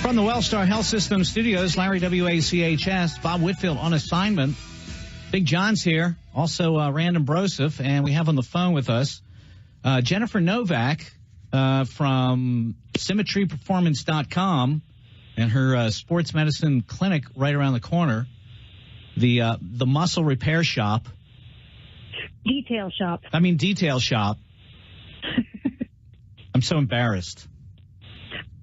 From the Wellstar Health System studios, Larry WACHS, Bob Whitfield on assignment. Big John's here, also Random Broseph, and we have on the phone with us Jennifer Novak from SymmetryPerformance.com and her sports medicine clinic right around the corner, the muscle repair shop. Detail shop. I'm so embarrassed.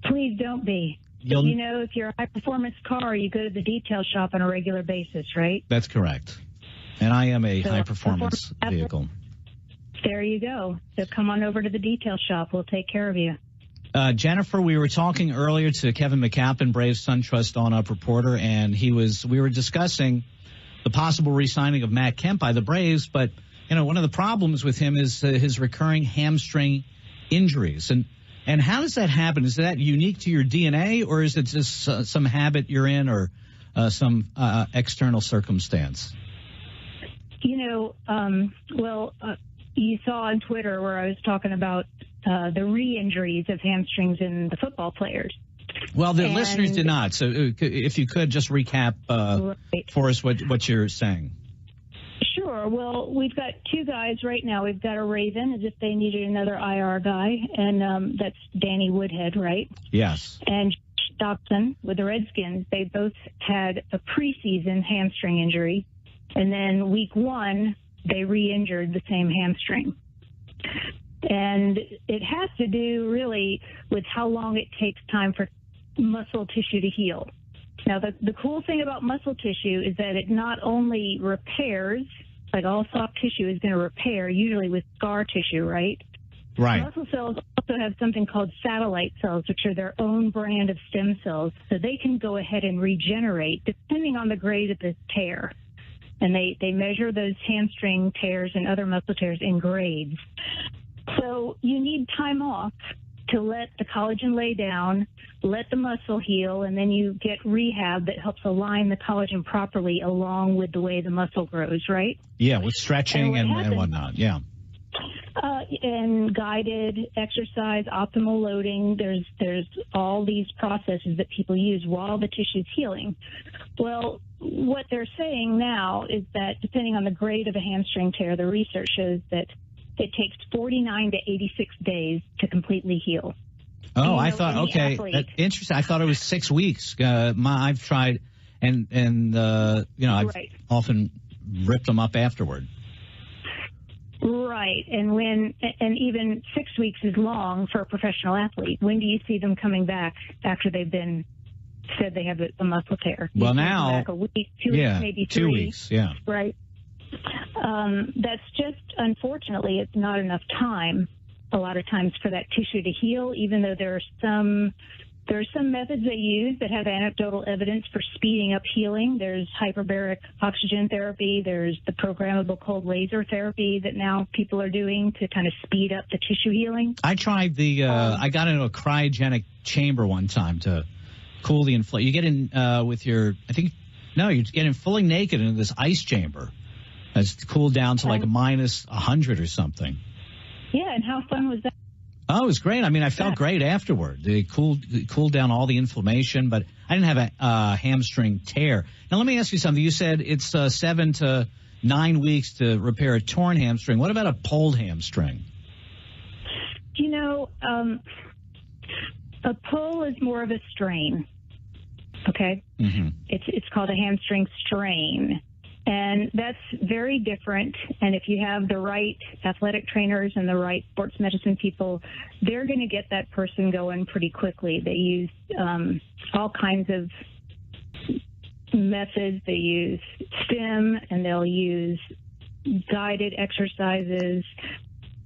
Please don't be. You know, if you're a high-performance car, you go to the detail shop on a regular basis, right? That's correct. And I am a high-performance vehicle. There you go. So come on over to the detail shop. We'll take care of you. Jennifer, we were talking earlier to Kevin McCappin, Braves SunTrust on-up reporter, and we were discussing the possible re-signing of Matt Kemp by the Braves. But, you know, one of the problems with him is his recurring hamstring injuries. And how does that happen? Is that unique to your DNA, or is it just some habit you're in, or some external circumstance? You know, you saw on Twitter where I was talking about the re-injuries of hamstrings in the football players. Well, the listeners did not. So if you could just recap for us what you're saying. Sure. Well, we've got two guys right now. We've got a Raven, as if they needed another IR guy, and that's Danny Woodhead, right? Yes. And Stockton with the Redskins. They both had a preseason hamstring injury, and then week one, they re-injured the same hamstring. And it has to do really with how long it takes time for muscle tissue to heal. Now, the cool thing about muscle tissue is that it not only repairs, like all soft tissue is going to repair, usually with scar tissue, right? Right. Muscle cells also have something called satellite cells, which are their own brand of stem cells. So they can go ahead and regenerate depending on the grade of the tear. And they measure those hamstring tears and other muscle tears in grades. So you need time off to let the collagen lay down, let the muscle heal, and then you get rehab that helps align the collagen properly along with the way the muscle grows, right? Yeah, with stretching and whatnot, yeah. And guided exercise, optimal loading, there's all these processes that people use while the tissue's healing. Well, what they're saying now is that depending on the grade of a hamstring tear, the research shows that it takes 49 to 86 days to completely heal. Oh, I thought, okay, interesting. I thought it was 6 weeks. I've tried, and I've often ripped them up afterward. Right, and even 6 weeks is long for a professional athlete. When do you see them coming back after they've been said they have a muscle tear? Well, now, back a week, 2 weeks, maybe 3. 2 weeks, yeah. Right. That's just, unfortunately, it's not enough time a lot of times for that tissue to heal, even though there are some methods they use that have anecdotal evidence for speeding up healing. There's hyperbaric oxygen therapy. There's the programmable cold laser therapy that now people are doing to kind of speed up the tissue healing. I tried I got into a cryogenic chamber one time to cool the inflation. You get in you get in fully naked into this ice chamber. It's cooled down to like minus 100 or something. Yeah, and how fun was that? Oh, it was great. I mean, I felt great afterward. They cooled down all the inflammation, but I didn't have a hamstring tear. Now, let me ask you something. You said it's 7 to 9 weeks to repair a torn hamstring. What about a pulled hamstring? You know, a pull is more of a strain. Okay? Mm-hmm. It's called a hamstring strain. And that's very different. And if you have the right athletic trainers and the right sports medicine people, they're going to get that person going pretty quickly. They use all kinds of methods. They use stim, and they'll use guided exercises.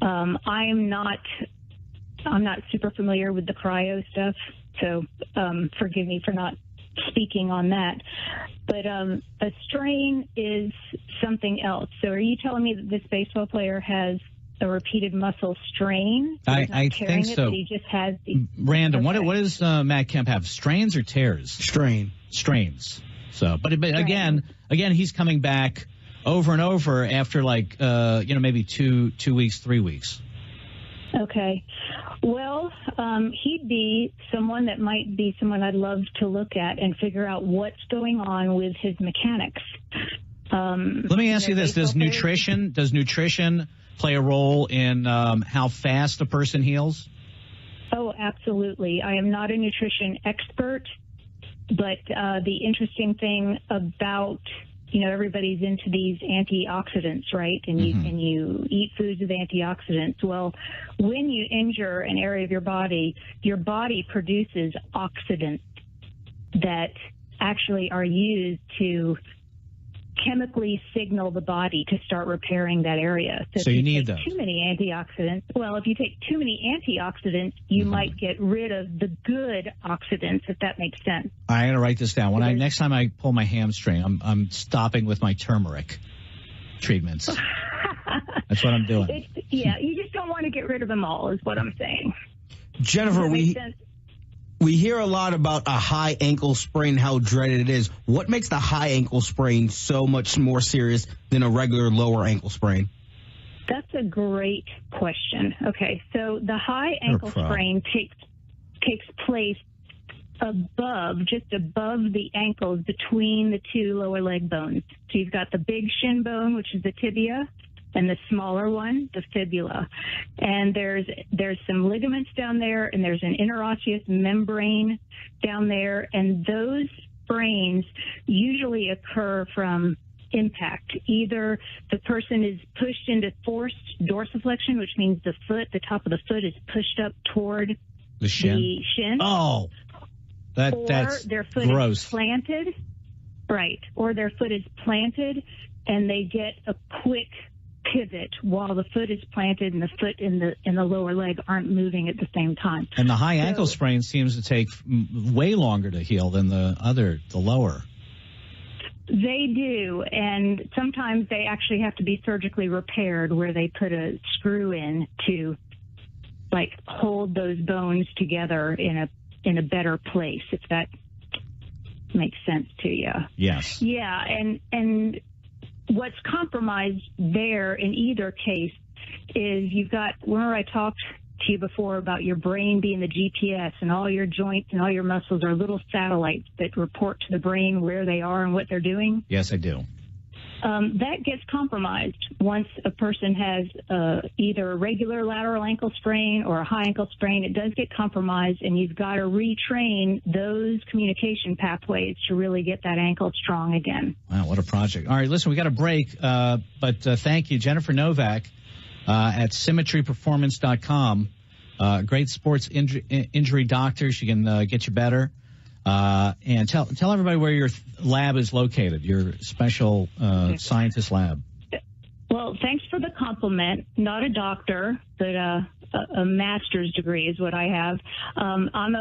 I'm not super familiar with the cryo stuff, so forgive me for not speaking on that. But a strain is something else. So are you telling me that this baseball player has a repeated muscle strain? I think so. But he just has the Random. Okay. What does Matt Kemp have? Strains or tears? Strains. So, but again, he's coming back over and over after maybe 2 weeks, 3 weeks. Okay. Well, he'd be someone that might be someone I'd love to look at and figure out what's going on with his mechanics. Let me ask you this: Does nutrition play a role in how fast a person heals? Oh, absolutely. I am not a nutrition expert, but the interesting thing about, everybody's into these antioxidants, right? And you eat foods with antioxidants. Well, when you injure an area of your body produces oxidants that actually are used to chemically signal the body to start repairing that area. So you need those. Too many antioxidants. Well, if you take too many antioxidants, you might get rid of the good oxidants, if that makes sense. I'm going to write this down. Next time I pull my hamstring, I'm stopping with my turmeric treatments. That's what I'm doing. You just don't want to get rid of them all, is what I'm saying. Jennifer, we hear a lot about a high ankle sprain, how dreaded it is. What makes the high ankle sprain so much more serious than a regular lower ankle sprain? That's a great question. Okay, so the high ankle sprain takes place just above the ankles, between the two lower leg bones. So you've got the big shin bone, which is the tibia, and the smaller one, the fibula. And there's some ligaments down there, and there's an interosseous membrane down there, and those sprains usually occur from impact. Either the person is pushed into forced dorsiflexion, which means the top of the foot is pushed up toward the shin. Oh, that's their foot gross. Is planted, right? Or their foot is planted, and they get a quick pivot while the foot is planted and the foot in the lower leg aren't moving at the same time. And the high ankle sprain seems to take way longer to heal than the lower. They do, and sometimes they actually have to be surgically repaired, where they put a screw in to hold those bones together in a better place, if that makes sense to you. Yes. Yeah, and what's compromised there in either case is you've got, remember I talked to you before about your brain being the GPS, and all your joints and all your muscles are little satellites that report to the brain where they are and what they're doing? Yes, I do. That gets compromised once a person has either a regular lateral ankle sprain or a high ankle sprain. It does get compromised, and you've got to retrain those communication pathways to really get that ankle strong again. Wow, what a project. All right, listen, we got a break, but thank you, Jennifer Novak at symmetryperformance.com. Great sports injury doctor. She can get you better. And tell everybody where your lab is located, your special scientist lab. Well, thanks for the compliment. Not a doctor, but a master's degree is what I have. I'm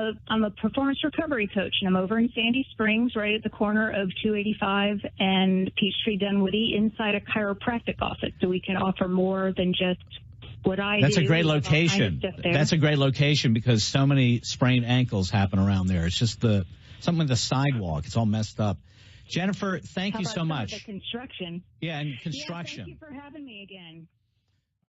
a performance recovery coach, and I'm over in Sandy Springs, right at the corner of 285 and Peachtree Dunwoody, inside a chiropractic office. So we can offer more than just what I do. That's a great location. That's a great location because so many sprained ankles happen around there. It's just something with the sidewalk. It's all messed up. Jennifer, thank you so much. The construction. Yeah, and construction. Yeah, thank you for having me again.